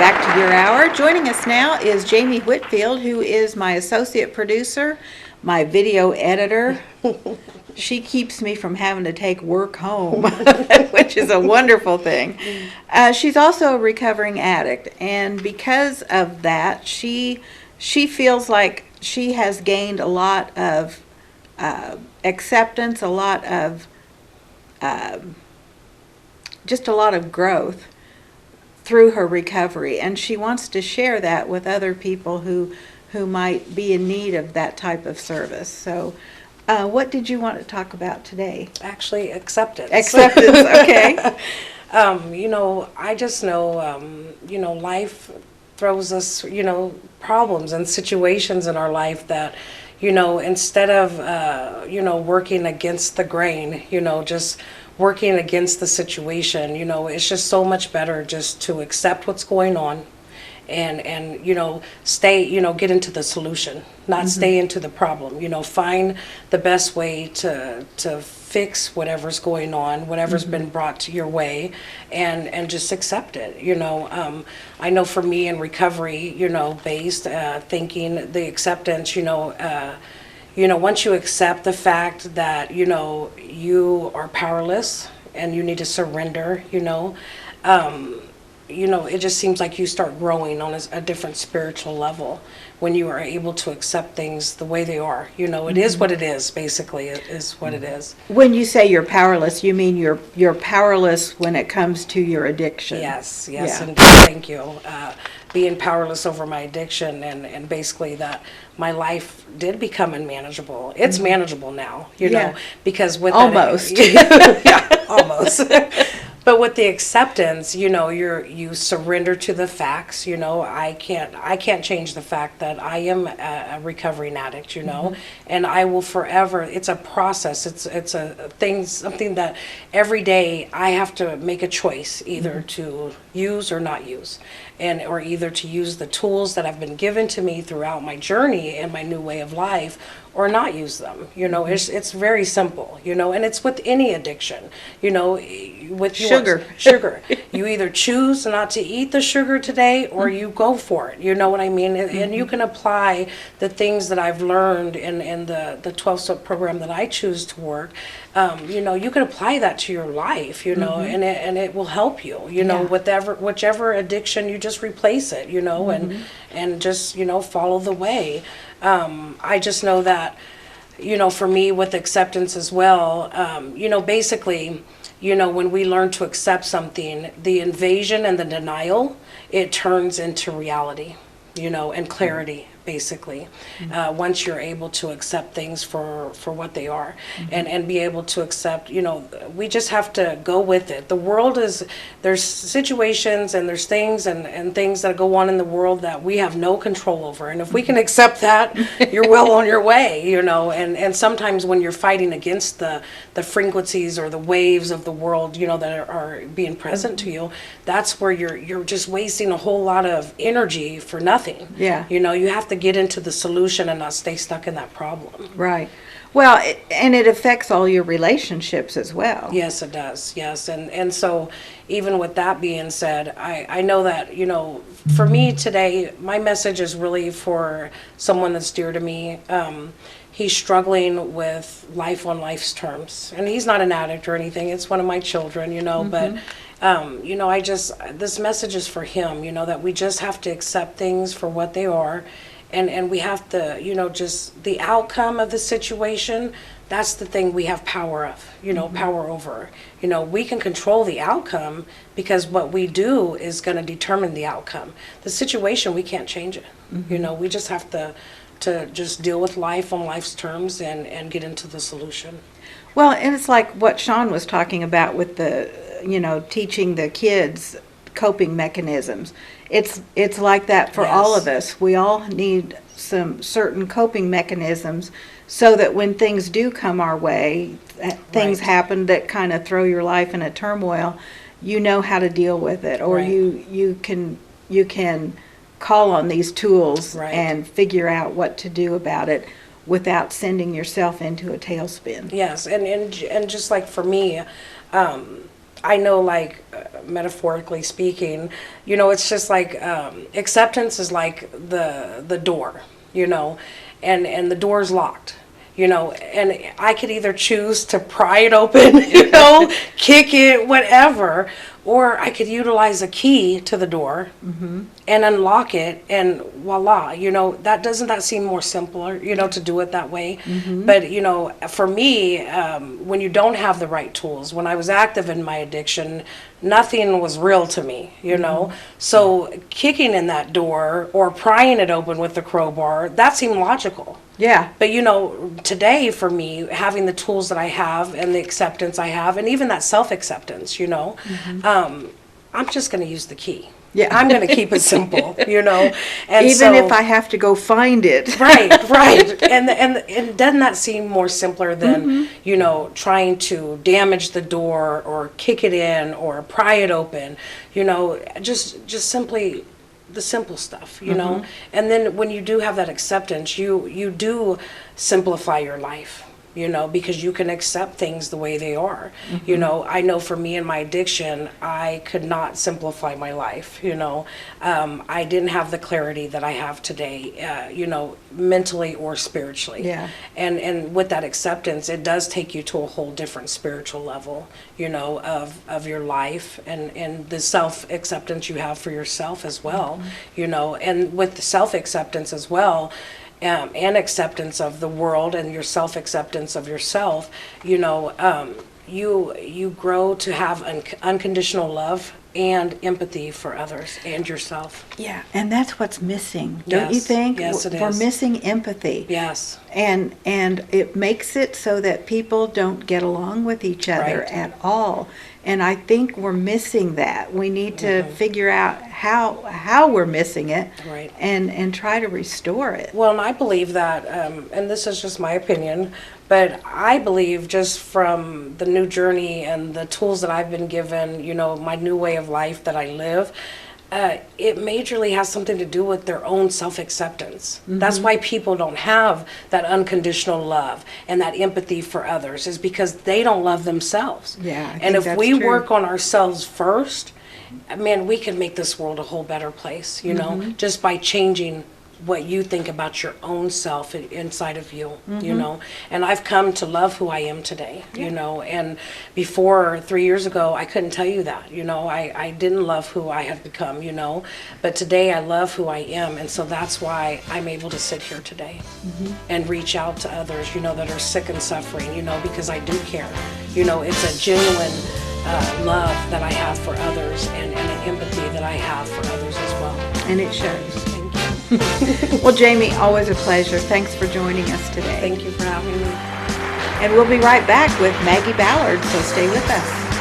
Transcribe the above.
back to your hour. Joining us now is Jamie Whitfield, who is my associate producer, my video editor. She keeps me from having to take work home, which is a wonderful thing. She's also a recovering addict, and because of that, she feels like she has gained a lot of acceptance, a lot of just a lot of growth through her recovery, and she wants to share that with other people who might be in need of that type of service. So what did you want to talk about today? Actually, acceptance. Acceptance, okay. I just know, life throws us, problems and situations in our life that, instead of, working against the grain, just working against the situation, it's just so much better just to accept what's going on and stay, get into the solution, not stay into the problem, find the best way to fix whatever's going on, whatever's been brought to your way, and just accept it. I know for me in recovery, based thinking the acceptance, once you accept the fact that, you are powerless and you need to surrender, it just seems like you start growing on a different spiritual level when you are able to accept things the way they are. It is what it is, basically, it is what it is. When you say you're powerless, you mean you're powerless when it comes to your addiction. Yes, Yeah. indeed, thank you. Being powerless over my addiction and basically that my life did become unmanageable. It's manageable now, Yeah. because with Almost. That, yeah, almost. But with the acceptance, you surrender to the facts. I can't change the fact that I am a recovering addict. And I will forever. It's a process. It's a thing, something that every day I have to make a choice, either to use or not use, or either to use the tools that have been given to me throughout my journey and my new way of life, or not use them. It's very simple, and it's with any addiction, with Sugar. Sugar. You either choose not to eat the sugar today or you go for it. You know what I mean? And you can apply the things that I've learned in the 12-step program that I choose to work. You can apply that to your life, and it will help you, Yeah. whichever addiction, you just replace it, and just, follow the way. I just know that, for me with acceptance as well, basically, when we learn to accept something, the invasion and the denial, it turns into reality, and clarity, basically. Once you're able to accept things for what they are, and be able to accept, we just have to go with it. The world there's situations and there's things and things that go on in the world that we have no control over. And if we can accept that, you're well on your way, and sometimes when you're fighting against the frequencies or the waves of the world, that are being present to you, that's where you're just wasting a whole lot of energy for nothing. Yeah. You have to get into the solution and not stay stuck in that problem. Right. Well, and it affects all your relationships as well. Yes, it does. Yes. And so even with that being said, I know that, for me today, my message is really for someone that's dear to me. He's struggling with life on life's terms, and he's not an addict or anything. It's one of my children, but this message is for him, that we just have to accept things for what they are. And we have to, just the outcome of the situation, that's the thing we have power of, power over. We can control the outcome because what we do is going to determine the outcome. The situation, we can't change it. We just have to just deal with life on life's terms and get into the solution. Well, and it's like what Sean was talking about with the, teaching the kids coping mechanisms. It's like that for all of us. We all need some certain coping mechanisms so that when things do come our way, things happen that kind of throw your life in a turmoil, you know how to deal with it, or you can call on these tools and figure out what to do about it without sending yourself into a tailspin. Yes, and just like for me, I know, like, metaphorically speaking, you know, it's just like, acceptance is like the door, you know, and the door's locked. You know, and I could either choose to pry it open, you know, kick it, whatever, or I could utilize a key to the door and unlock it, and voila, you know, doesn't that seem more simpler, you know, to do it that way? But, you know, for me, when you don't have the right tools, when I was active in my addiction, nothing was real to me, you know? So kicking in that door or prying it open with the crowbar, that seemed logical. Yeah. But, you know, today for me, having the tools that I have and the acceptance I have, and even that self-acceptance, you know, I'm just going to use the key. Yeah. I'm going to keep it simple, you know. And Even so, if I have to go find it. right. And doesn't that seem more simpler than, you know, trying to damage the door or kick it in or pry it open, you know, just simply the simple stuff, you know. And then when you do have that acceptance, you do simplify your life, you know, because you can accept things the way they are. You know, I know for me in my addiction, I could not simplify my life, you know. I didn't have the clarity that I have today, you know, mentally or spiritually. Yeah. And with that acceptance, it does take you to a whole different spiritual level, you know, of your life and the self-acceptance you have for yourself as well, you know. And with the self-acceptance as well, and acceptance of the world and your self-acceptance of yourself, you know, you grow to have unconditional love and empathy for others and yourself. Yeah, and that's what's missing, don't you Yes. think? Yes, it We're is. missing empathy. Yes. And it makes it so that people don't get along with each other Right. at all. And I think we're missing that. We need to figure out how we're missing it, Right. and try to restore it. Well, and I believe that, and this is just my opinion, but I believe just from the new journey and the tools that I've been given, you know, my new way of life that I live, it majorly has something to do with their own self-acceptance. That's why people don't have that unconditional love and that empathy for others, is because they don't love themselves. Yeah, I And think if that's we true. work on ourselves first, man, we can make this world a whole better place, you know, just by changing what you think about your own self inside of you, you know. And I've come to love who I am today, you know. And before, 3 years ago, I couldn't tell you that, you know. I didn't love who I have become, you know. But today I love who I am, and so that's why I'm able to sit here today and reach out to others, you know, that are sick and suffering, you know, because I do care. You know, it's a genuine love that I have for others, and an empathy that I have for others as well. And it shows. Thank you. Well, Jamie, always a pleasure. Thanks for joining us today. Thank you for having me. And we'll be right back with Maggie Ballard, so stay with us.